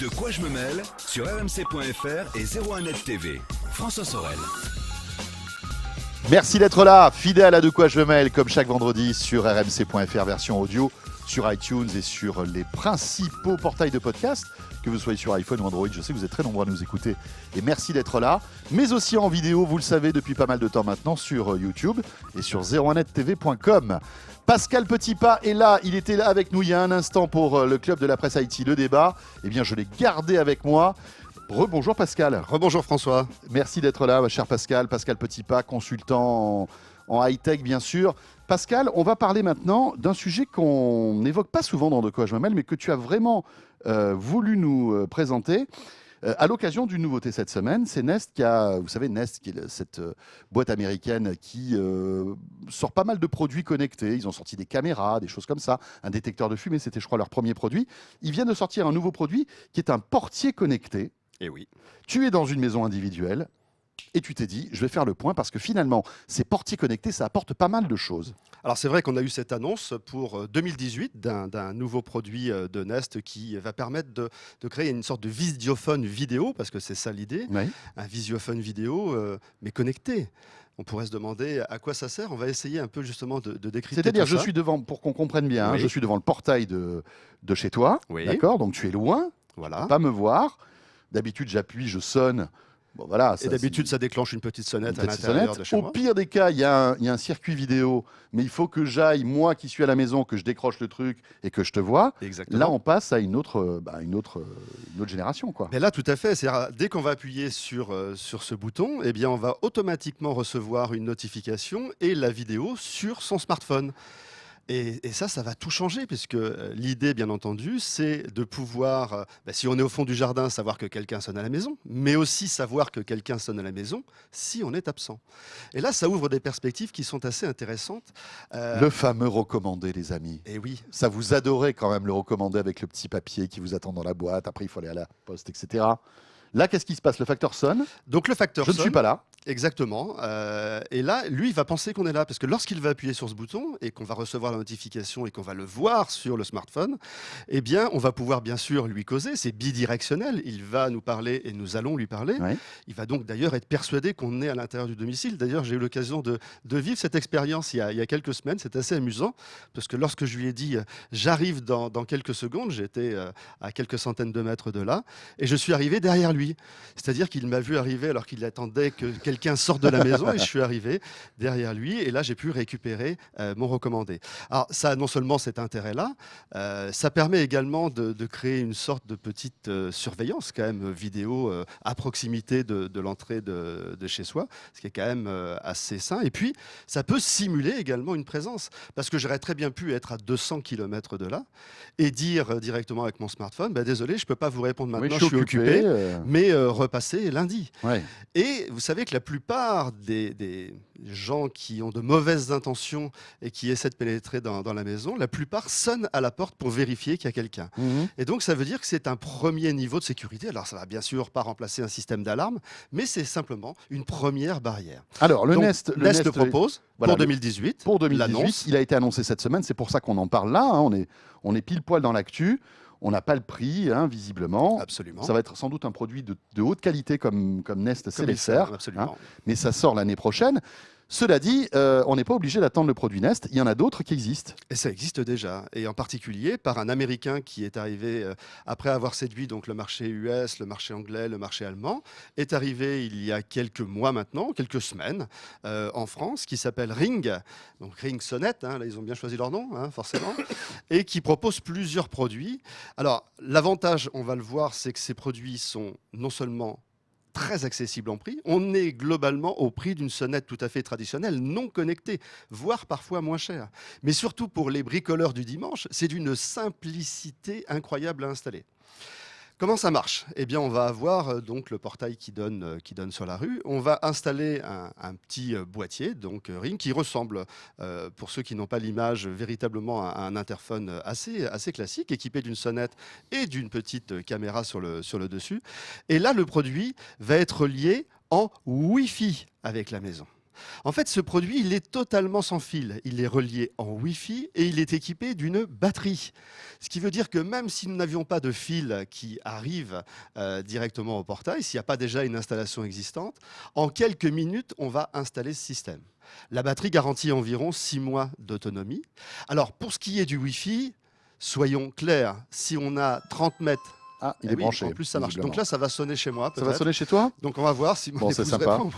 De quoi je me mêle sur rmc.fr et 01net TV. François Sorel. Merci d'être là, fidèle à De quoi je me mêle, comme chaque vendredi sur rmc.fr version audio, sur iTunes et sur les principaux portails de podcast, que vous soyez sur iPhone ou Android. Je sais que vous êtes très nombreux à nous écouter et merci d'être là. Mais aussi en vidéo, vous le savez, depuis pas mal de temps maintenant, sur YouTube et sur 01nettv.com. Pascal Petitpas est là, il était là avec nous il y a un instant pour le club de la presse Haïti, le débat. Eh bien, je l'ai gardé avec moi. Rebonjour Pascal. Rebonjour François. Merci d'être là, cher Pascal. Pascal Petitpas, consultant en high-tech, bien sûr. Pascal, on va parler maintenant d'un sujet qu'on n'évoque pas souvent dans De quoi je me mêle, mais que tu as vraiment voulu nous présenter. À l'occasion d'une nouveauté cette semaine, c'est Nest qui a, vous savez, Nest, qui est cette boîte américaine qui sort pas mal de produits connectés. Ils ont sorti des caméras, des choses comme ça, un détecteur de fumée, c'était je crois leur premier produit. Ils viennent de sortir un nouveau produit qui est un portier connecté. Et oui. Tu es dans une maison individuelle et tu t'es dit, je vais faire le point parce que finalement, ces portiers connectés, ça apporte pas mal de choses. Alors c'est vrai qu'on a eu cette annonce pour 2018 d'un nouveau produit de Nest qui va permettre de créer une sorte de visiophone vidéo, parce que c'est ça l'idée, Oui. un visiophone vidéo mais connecté. On pourrait se demander à quoi ça sert. On va essayer un peu justement de décrypter. C'est-à-dire, tout je ça. suis devant, pour qu'on comprenne bien, hein, Oui. je suis devant le portail de chez toi, Oui. d'accord? Donc tu es loin, tu Voilà. peux pas me voir. D'habitude, j'appuie, je sonne. Bon, voilà, Et d'habitude, ça déclenche une petite sonnette une à petite l'intérieur sonnette. de chez Au moi. pire des cas, il y a un circuit vidéo, mais il faut que j'aille, moi qui suis à la maison, que je décroche le truc et que je te vois. Exactement. Là, on passe à une autre génération, quoi. Mais là, tout à fait. C'est-à-dire, dès qu'on va appuyer sur ce bouton, eh bien, on va automatiquement recevoir une notification et la vidéo sur son smartphone. Et ça va tout changer, puisque l'idée, bien entendu, c'est de pouvoir, si on est au fond du jardin, savoir que quelqu'un sonne à la maison, mais aussi savoir que quelqu'un sonne à la maison si on est absent. Et là, ça ouvre des perspectives qui sont assez intéressantes. Le fameux recommandé, les amis. Et oui, Ça, vous adorez quand même le recommander avec le petit papier qui vous attend dans la boîte. Après, il faut aller à la poste, etc. Là, qu'est-ce qui se passe? Le facteur sonne. donc le facteur Je ne sonne. suis pas là. Exactement. Et là, lui, il va penser qu'on est là, parce que lorsqu'il va appuyer sur ce bouton et qu'on va recevoir la notification et qu'on va le voir sur le smartphone, eh bien, on va pouvoir bien sûr lui causer. C'est bidirectionnel. Il va nous parler et nous allons lui parler. Ouais. Il va donc d'ailleurs être persuadé qu'on est à l'intérieur du domicile. D'ailleurs, j'ai eu l'occasion de vivre cette expérience il y a quelques semaines. C'est assez amusant, parce que lorsque je lui ai dit j'arrive dans quelques secondes, j'étais à quelques centaines de mètres de là, et je suis arrivé derrière lui. C'est-à-dire qu'il m'a vu arriver alors qu'il attendait que quelqu'un sorte de la maison, et je suis arrivé derrière lui, et là j'ai pu récupérer mon recommandé. Alors ça a non seulement cet intérêt-là, ça permet également de créer une sorte de petite surveillance quand même vidéo à proximité de l'entrée de chez soi, ce qui est quand même assez sain. Et puis ça peut simuler également une présence, parce que j'aurais très bien pu être à 200 km de là et dire directement avec mon smartphone, désolé, je peux pas vous répondre maintenant, Oui, je suis occupé. euh, Mais repasser lundi. ouais. Et vous savez que la plupart des gens qui ont de mauvaises intentions et qui essaient de pénétrer dans la maison, la plupart sonnent à la porte pour vérifier qu'il y a quelqu'un. Mhm. Et donc ça veut dire que c'est un premier niveau de sécurité. Alors ça va bien sûr pas remplacer un système d'alarme, mais c'est simplement une première barrière. Alors, le Donc, Nest, Nest le propose voilà, pour 2018. pour 2018, L'annonce. il a été annoncé cette semaine, c'est pour ça qu'on en parle là, hein. On est pile poil dans l'actu, on n'a pas le prix, hein, visiblement. Absolument. Ça va être sans doute un produit de haute qualité comme Nest sait Comme les il sert, faire, absolument. mais ça sort l'année prochaine. Cela dit, on n'est pas obligé d'attendre le produit Nest, il y en a d'autres qui existent. Et ça existe déjà, et en particulier par un Américain qui est arrivé après avoir séduit donc le marché US, le marché anglais, le marché allemand, est arrivé il y a quelques mois maintenant, quelques semaines, en France, qui s'appelle Ring, donc Ring Sonnette, hein, là ils ont bien choisi leur nom, hein, forcément, et qui propose plusieurs produits. Alors l'avantage, on va le voir, c'est que ces produits sont non seulement très accessible en prix. On est globalement au prix d'une sonnette tout à fait traditionnelle, non connectée, voire parfois moins chère. Mais surtout pour les bricoleurs du dimanche, c'est d'une simplicité incroyable à installer. Comment ça marche? Eh bien, on va avoir donc le portail qui donne sur la rue. On va installer un petit boîtier, donc Ring, qui ressemble, pour ceux qui n'ont pas l'image, véritablement à un interphone assez classique, équipé d'une sonnette et d'une petite caméra sur le dessus. Et là, le produit va être lié en Wi-Fi avec la maison. En fait, ce produit, il est totalement sans fil. Il est relié en Wi-Fi et il est équipé d'une batterie. Ce qui veut dire que même si nous n'avions pas de fil qui arrive directement au portail, s'il n'y a pas déjà une installation existante, en quelques minutes, on va installer ce système. La batterie garantit environ 6 mois d'autonomie. Alors, pour ce qui est du Wi-Fi, soyons clairs, si on a 30 mètres, Ah, il eh est oui, branché. en plus ça marche. visiblement. Donc là, ça va sonner chez moi. Ça va peut-être. sonner chez toi? Donc on va voir si mon Bon, c'est épouse sympa. répond.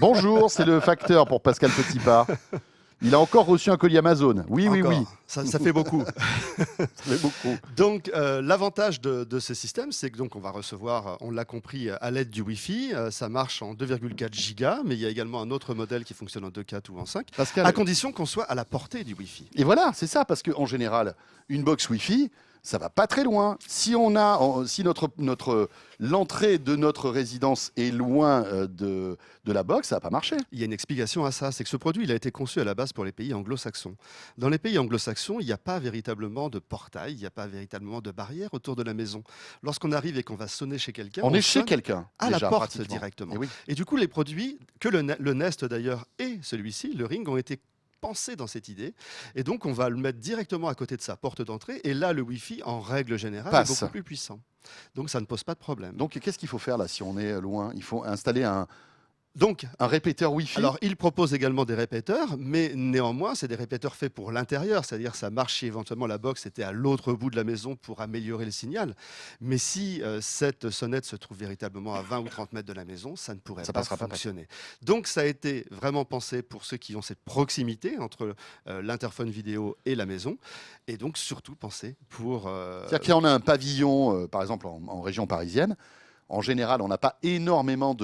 Bonjour, c'est le facteur pour Pascal Petitpas. Il a encore reçu un colis Amazon. Oui, oui, oui. Encore. Ça fait beaucoup. Ça fait beaucoup. Donc l'avantage de ce système, c'est que donc on va recevoir, on l'a compris, à l'aide du Wi-Fi. Ça marche en 2,4 gigas, mais il y a également un autre modèle qui fonctionne en 2,4 ou en 5, Pascal. à condition qu'on soit à la portée du Wi-Fi. Et voilà, c'est ça, parce qu'en général, une box Wi-Fi, ça va pas très loin. Si l'entrée de notre résidence est loin de la box, ça va pas marcher. Il y a une explication à ça, c'est que ce produit, il a été conçu à la base pour les pays anglo-saxons. Dans les pays anglo-saxons, il n'y a pas véritablement de portail, il n'y a pas véritablement de barrière autour de la maison. Lorsqu'on arrive et qu'on va sonner chez quelqu'un, On est chez sonne quelqu'un. à la déjà, porte pratiquement. directement. Et oui. Et du coup, les produits, que le Nest d'ailleurs et celui-ci, le Ring, ont été pensés dans cette idée. Et donc, on va le mettre directement à côté de sa porte d'entrée. Et là, le Wi-Fi, en règle générale, Passe. est beaucoup plus puissant. Donc, ça ne pose pas de problème. Donc, qu'est-ce qu'il faut faire là si on est loin? Il faut installer Donc, un répéteur Wi-Fi. alors, il propose également des répéteurs, mais néanmoins, c'est des répéteurs faits pour l'intérieur, c'est-à-dire ça marche si éventuellement la box était à l'autre bout de la maison pour améliorer le signal. Mais si cette sonnette se trouve véritablement à 20 ou 30 mètres de la maison, ça ne pourrait Ça pas passera pas. fonctionner. Donc, ça a été vraiment pensé pour ceux qui ont cette proximité entre l'interphone vidéo et la maison, et donc surtout pensé pour... C'est-à-dire qu'il y en a un pavillon, par exemple en région parisienne. En général, on n'a pas énormément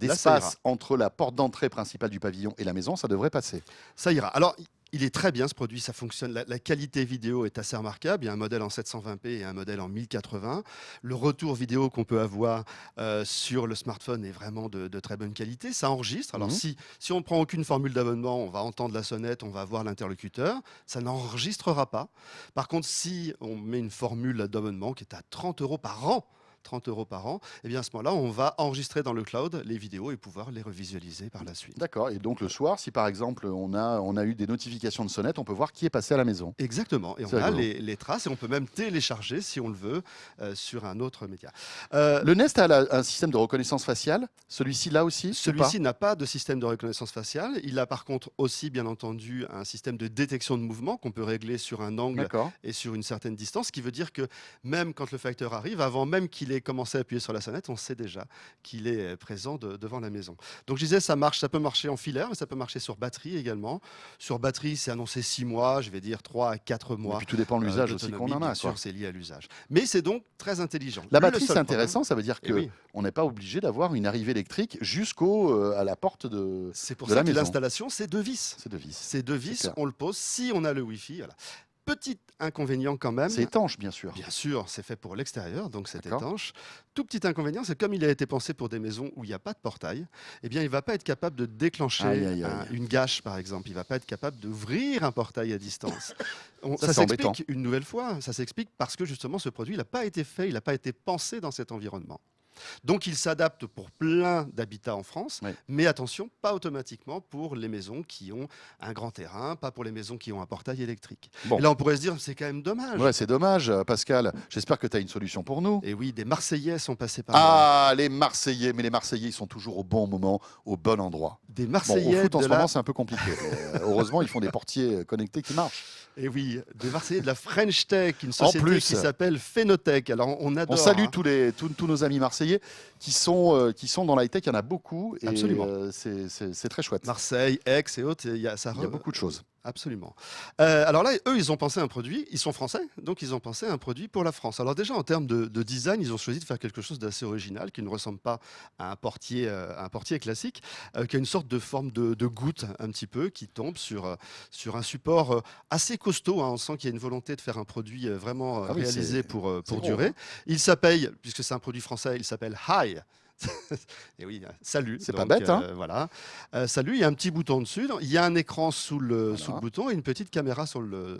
Là, ça d'espace entre la porte d'entrée principale du pavillon et la maison. Ça devrait passer. Ça ira. Alors, il est très bien ce produit, ça fonctionne. La qualité vidéo est assez remarquable. Il y a un modèle en 720p et un modèle en 1080. Le retour vidéo qu'on peut avoir sur le smartphone est vraiment de très bonne qualité. Ça enregistre. Alors, si on ne prend aucune formule d'abonnement, on va entendre la sonnette, on va voir l'interlocuteur. Ça n'enregistrera pas. Par contre, si on met une formule d'abonnement qui est à 30 € par an, 30 € par an, et bien à ce moment-là, on va enregistrer dans le cloud les vidéos et pouvoir les revisualiser par la suite. D'accord. Et donc le soir, si par exemple on a eu des notifications de sonnette, on peut voir qui est passé à la maison. Exactement. Et on C'est a rigolo. les traces et on peut même télécharger, si on le veut, sur un autre média. Le Nest a un système de reconnaissance faciale. Celui-ci là aussi. ou Celui-ci n'a pas de système de reconnaissance faciale. Il a par contre aussi, bien entendu, un système de détection de mouvement qu'on peut régler sur un pas angle D'accord. et sur une certaine distance, ce qui veut dire que même quand le facteur arrive, avant même qu'il ait commencé à appuyer sur la sonnette, on sait déjà qu'il est présent devant la maison. Donc je disais, ça peut marcher en filaire, mais ça peut marcher sur batterie également. Sur batterie, c'est annoncé 6 mois, je vais dire 3 à 4 Et mois. puis tout dépend de l'usage aussi qu'on d'autonomie. en a. Bien quoi. sûr, c'est lié à l'usage. Mais c'est donc très intelligent. La Le batterie, seul c'est problème, intéressant. Ça veut dire eh que oui, on n'est pas obligé d'avoir une arrivée électrique à la porte de c'est pour de ça la que maison. l'installation, c'est 2 vis. C'est de vis. Ces 2 vis, clair. on le pose si on a le Wi-Fi. Voilà. Petit inconvénient quand même. C'est étanche, bien sûr. Bien sûr, c'est fait pour l'extérieur, donc c'est D'accord. étanche. Tout petit inconvénient, c'est comme il a été pensé pour des maisons où il n'y a pas de portail, eh bien, il ne va pas être capable de déclencher Aïe, aïe, aïe. une gâche, par exemple. Il ne va pas être capable d'ouvrir un portail à distance. Ça, Ça c'est embêtant. s'explique une nouvelle fois. Ça s'explique parce que justement, ce produit, il n'a pas été fait, il n'a pas été pensé dans cet environnement. Donc, il s'adapte pour plein d'habitats en France, Oui. mais attention, pas automatiquement pour les maisons qui ont un grand terrain, pas pour les maisons qui ont un portail électrique. Bon. Et là, on pourrait se dire, c'est quand même dommage. Ouais, c'est dommage, Pascal. J'espère que tu as une solution pour nous. Et oui, des Marseillais sont passés par là. Ah, les Marseillais. Mais les Marseillais, ils sont toujours au bon moment, au bon endroit. Des Bon, au Marseillais foot, en de ce la... moment, c'est un peu compliqué. Mais, heureusement, ils font des portiers connectés qui marchent. Et oui, des Marseillais de la French Tech, une société plus. qui s'appelle Phénotech. Alors, on adore. On salue hein. tous nos amis marseillais qui sont dans l'high-tech. Il y en a beaucoup. Et Absolument. c'est très chouette. Marseille, Aix et autres, Il y a beaucoup de choses. Absolument. Alors là, eux, ils ont pensé un produit, ils sont français, donc ils ont pensé un produit pour la France. Alors déjà, en termes de design, ils ont choisi de faire quelque chose d'assez original, qui ne ressemble pas à un portier classique, qui a une sorte de forme de goutte, un petit peu, qui tombe sur un support assez costaud. Hein. On sent qu'il y a une volonté de faire un produit vraiment Ah oui, réalisé pour gros, durer. hein. Il s'appelle, puisque c'est un produit français, il s'appelle Hi. Et oui, salut. C'est pas Donc, bête, hein. voilà. Salut, il y a un petit bouton dessus. Il y a un écran sous le Voilà. bouton et une petite caméra sur le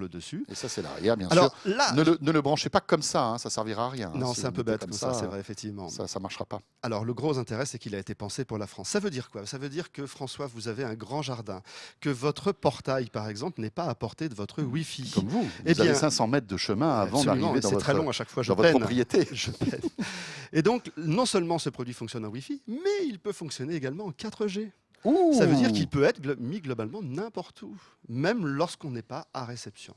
dessus. Et ça, c'est l'arrière, bien Alors sûr. là, Ne le branchez pas comme ça, hein, ça servira à rien. Hein. non, Si c'est un vous peu mettez bête comme comme ça, c'est vrai, effectivement. ça marchera pas. Alors, le gros intérêt, c'est qu'il a été pensé pour la France. Ça veut dire quoi? Ça veut dire que, François, vous avez un grand jardin, que votre portail, par exemple, n'est pas à portée de votre Wi-Fi. Comme vous, Eh vous avez bien, 500 mètres de chemin avant Absolument, d'arriver et dans c'est très long votre, à chaque fois, je dans votre peine. propriété. Je peine. Et donc, non seulement ce produit fonctionne en Wi-Fi, mais il peut fonctionner également en 4G. Ça veut dire qu'il peut être mis globalement n'importe où, même lorsqu'on n'est pas à réception.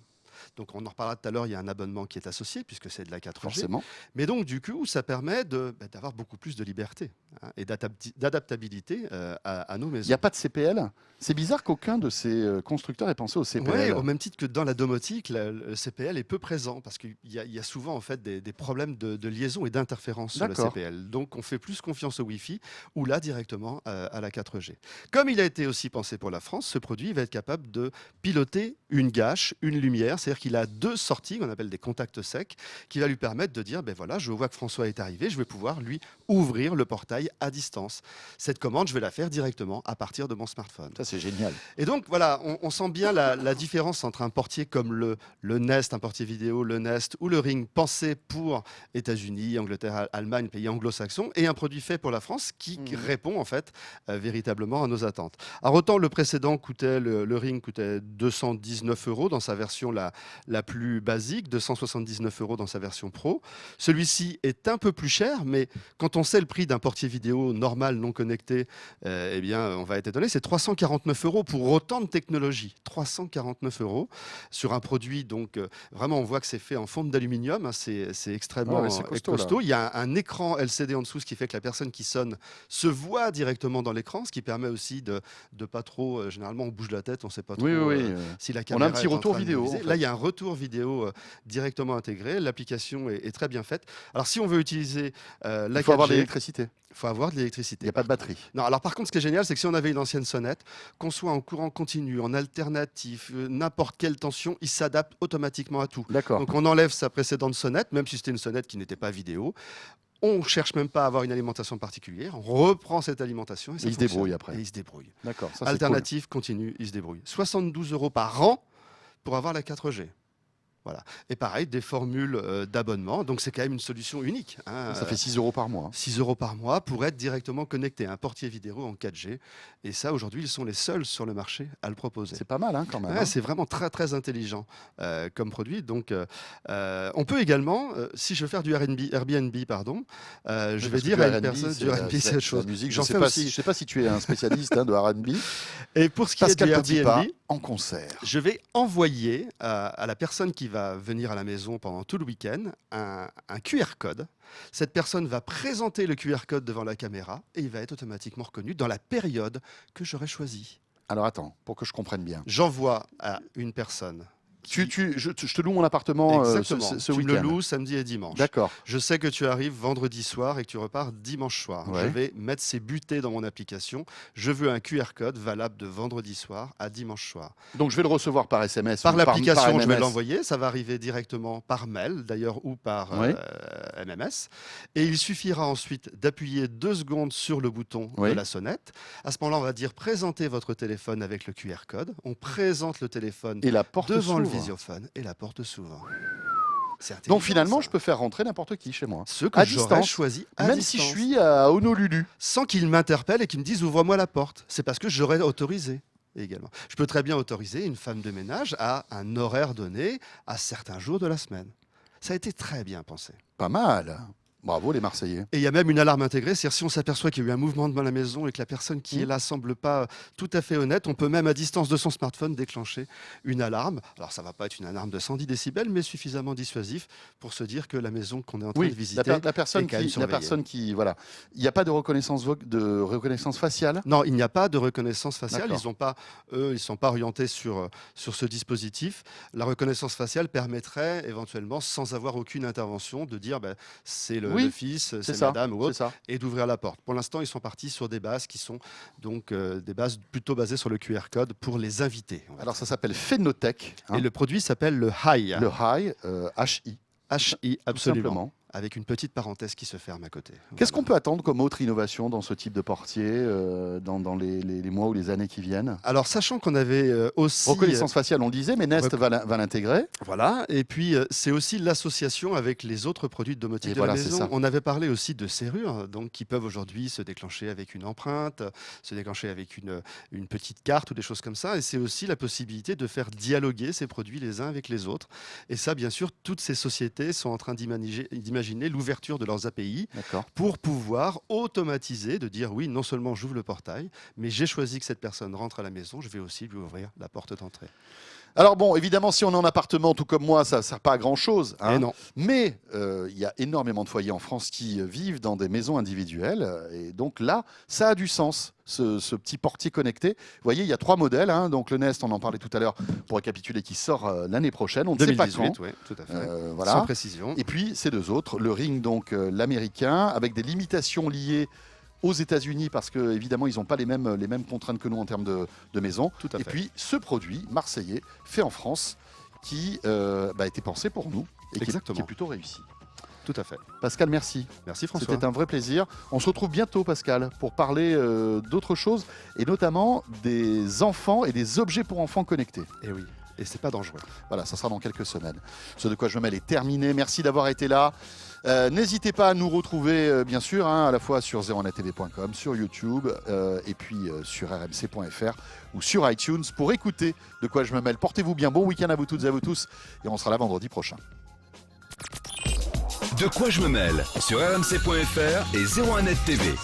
Donc on en reparlera tout à l'heure, il y a un abonnement qui est associé puisque c'est de la 4G. Forcément. Mais donc du coup, ça permet d'avoir beaucoup plus de liberté et d'adaptabilité à nos Il maisons. n'y a pas de CPL. C'est bizarre qu'aucun de ces constructeurs ait pensé au CPL. Ouais, au même titre que dans la domotique, le CPL est peu présent parce qu'il y a souvent en fait des problèmes de liaison et d'interférence sur le D'accord. CPL. Donc on fait plus confiance au Wi-Fi ou là directement à la 4G. Comme il a été aussi pensé pour la France, ce produit va être capable de piloter une gâche, une lumière, c'est-à-dire qu'il a deux sorties qu'on appelle des contacts secs qui va lui permettre de dire ben voilà, je vois que François est arrivé, je vais pouvoir lui ouvrir le portail à distance. Cette commande, je vais la faire directement à partir de mon smartphone. Ça, c'est génial. Et donc voilà, on sent bien la différence entre un portier comme le Nest, un portier vidéo, le Nest ou le Ring pensé pour États-Unis, Angleterre, Allemagne, pays anglo-saxons, et un produit fait pour la France qui répond en fait véritablement à nos attentes. Alors autant le précédent coûtait, le Ring coûtait 219 € dans sa version la plus basique, 279 € dans sa version pro. Celui-ci est un peu plus cher, mais quand on sait le prix d'un portier vidéo normal non connecté, eh bien on va être étonné, c'est 349 € pour autant de technologie. 349 € sur un produit, donc vraiment on voit que c'est fait en fonte d'aluminium, hein, c'est extrêmement Ouais, c'est costaud, là. Il y a un écran LCD en dessous, ce qui fait que la personne qui sonne se voit directement dans l'écran, ce qui permet aussi de pas trop, généralement on bouge la tête, on ne sait pas trop Oui. si la On a caméra un petit est en retour train de vidéo, viser. en fait. Là il y a un retour vidéo directement intégré, l'application est très bien faite. Alors si on veut utiliser la Il faut avoir de 4G, l'électricité. il faut avoir de l'électricité. Il n'y a pas de batterie. Non, alors par contre, ce qui est génial, c'est que si on avait une ancienne sonnette, qu'on soit en courant continu, en alternatif, n'importe quelle tension, il s'adapte automatiquement à tout. D'accord. Donc on enlève sa précédente sonnette, même si c'était une sonnette qui n'était pas vidéo. On ne cherche même pas à avoir une alimentation particulière. On reprend cette alimentation et ça Et il se fonctionne. débrouille après. Et il se débrouille. D'accord. Ça, c'est Alternative continue, il se débrouille. 72 € par an pour avoir la 4G. Voilà. Et pareil, des formules d'abonnement. Donc c'est quand même une solution unique. Hein. cool. Ça fait 6 € par mois. 6 € par mois pour être directement connecté à un portier vidéo en 4G. Et ça, aujourd'hui, ils sont les seuls sur le marché à le proposer. C'est pas mal, hein, quand même. Ouais, hein. c'est vraiment très très intelligent comme produit. Donc, on peut également, si je veux faire du Airbnb, pardon, je vais Parce que dire du à une R&B, personne du R&B, c'est la autre chose. musique. Je J'en sais fais pas aussi. je sais pas si tu es un spécialiste de R&B. Et pour ce qui Pascal est du Petipa Airbnb, en concert. je vais envoyer à la personne qui va venir à la maison pendant tout le week-end un QR code. Cette personne va présenter le QR code devant la caméra et il va être automatiquement reconnu dans la période que j'aurai choisie. Alors attends, pour que je comprenne bien. J'envoie à une personne. Je te loue mon appartement Exactement. ce tu me le week-end. loues samedi et dimanche. D'accord. Je sais que tu arrives vendredi soir et que tu repars dimanche soir. Ouais. Je vais mettre ces butées dans mon application. Je veux un QR code valable de vendredi soir à dimanche soir. Donc je vais le recevoir par SMS. Par ou l'application, je vais MMS. l'envoyer. Ça va arriver directement par mail, d'ailleurs, ou par Oui. MMS. Et il suffira ensuite d'appuyer 2 secondes sur le bouton Oui. de la sonnette. À ce moment-là, on va dire présentez votre téléphone avec le QR code. On présente le téléphone Et la porte devant le s'ouvre. visiophone et la porte s'ouvre. C'est Donc intelligent, finalement, ça. je peux faire rentrer n'importe qui chez moi. Ce que à j'aurais distance, choisi à Même distance, si je suis à Honolulu. sans qu'ils m'interpellent et qu'ils me disent ouvre-moi la porte. C'est parce que j'aurais autorisé également. Je peux très bien autoriser une femme de ménage à un horaire donné à certains jours de la semaine. Ça a été très bien pensé. Pas mal. Bravo les Marseillais. Et il y a même une alarme intégrée, c'est-à-dire si on s'aperçoit qu'il y a eu un mouvement devant la maison et que la personne qui est là semble pas tout à fait honnête, on peut même à distance de son smartphone déclencher une alarme. Alors ça va pas être une alarme de 110 décibels, mais suffisamment dissuasif pour se dire que la maison qu'on est en train Oui, de visiter la personne est quand même qui, surveillée. voilà. Il n'y a pas de reconnaissance faciale. Non, il n'y a pas de reconnaissance faciale. D'accord. Ils ne sont pas orientés sur ce dispositif. La reconnaissance faciale permettrait éventuellement, sans avoir aucune intervention, de dire ben, c'est le fils, c'est ça, madame ou c'est autre, ça. et d'ouvrir la porte. Pour l'instant, ils sont partis sur des bases qui sont donc des bases plutôt basées sur le QR code pour les invités. Alors ça s'appelle Phénotech. hein. Et le produit s'appelle le HI. Le High, HI. HI, Tout absolument. simplement. avec une petite parenthèse qui se ferme à côté. Qu'est-ce Voilà. qu'on peut attendre comme autre innovation dans ce type de portier dans les mois ou les années qui viennent? Alors, sachant qu'on avait aussi... Reconnaissance faciale, on le disait, mais Nest va l'intégrer. Voilà, et puis c'est aussi l'association avec les autres produits de domotique Et de voilà, la c'est maison. ça. On avait parlé aussi de serrures, donc qui peuvent aujourd'hui se déclencher avec une empreinte, se déclencher avec une petite carte ou des choses comme ça. Et c'est aussi la possibilité de faire dialoguer ces produits les uns avec les autres. Et ça, bien sûr, toutes ces sociétés sont en train d'imaginer l'ouverture de leurs API D'accord. pour pouvoir automatiser, de dire oui, non seulement j'ouvre le portail, mais j'ai choisi que cette personne rentre à la maison, je vais aussi lui ouvrir la porte d'entrée. Alors bon, évidemment, si on est en appartement, tout comme moi, ça ne sert pas à grand-chose. Hein. Et non. Mais il y a énormément de foyers en France qui vivent dans des maisons individuelles. Et donc là, ça a du sens, ce petit portier connecté. Vous voyez, il y a 3 modèles. Hein. Donc le Nest, on en parlait tout à l'heure, pour récapituler, qui sort l'année prochaine. On ne sait pas quand. 2018, oui, tout à fait. Voilà. Sans précision. Et puis, ces 2 autres, le Ring, donc l'américain, avec des limitations liées aux États-Unis parce que évidemment ils n'ont pas les mêmes contraintes que nous en termes de maison. Tout à Et fait. puis ce produit marseillais fait en France qui a été pensé pour nous et Exactement. qui est plutôt réussi. Tout à fait. Pascal, merci. Merci François. C'était un vrai plaisir. On se retrouve bientôt, Pascal, pour parler d'autres choses et notamment des enfants et des objets pour enfants connectés. Et oui, et c'est pas dangereux. Voilà, ça sera dans quelques semaines. Ce de quoi je me mêle est terminé. Merci d'avoir été là. N'hésitez pas à nous retrouver, bien sûr, hein, à la fois sur 01nettv.com, sur YouTube, et puis sur rmc.fr ou sur iTunes pour écouter de quoi je me mêle. Portez-vous bien, bon week-end à vous toutes et à vous tous, et on sera là vendredi prochain. De quoi je me mêle sur rmc.fr et 01net TV.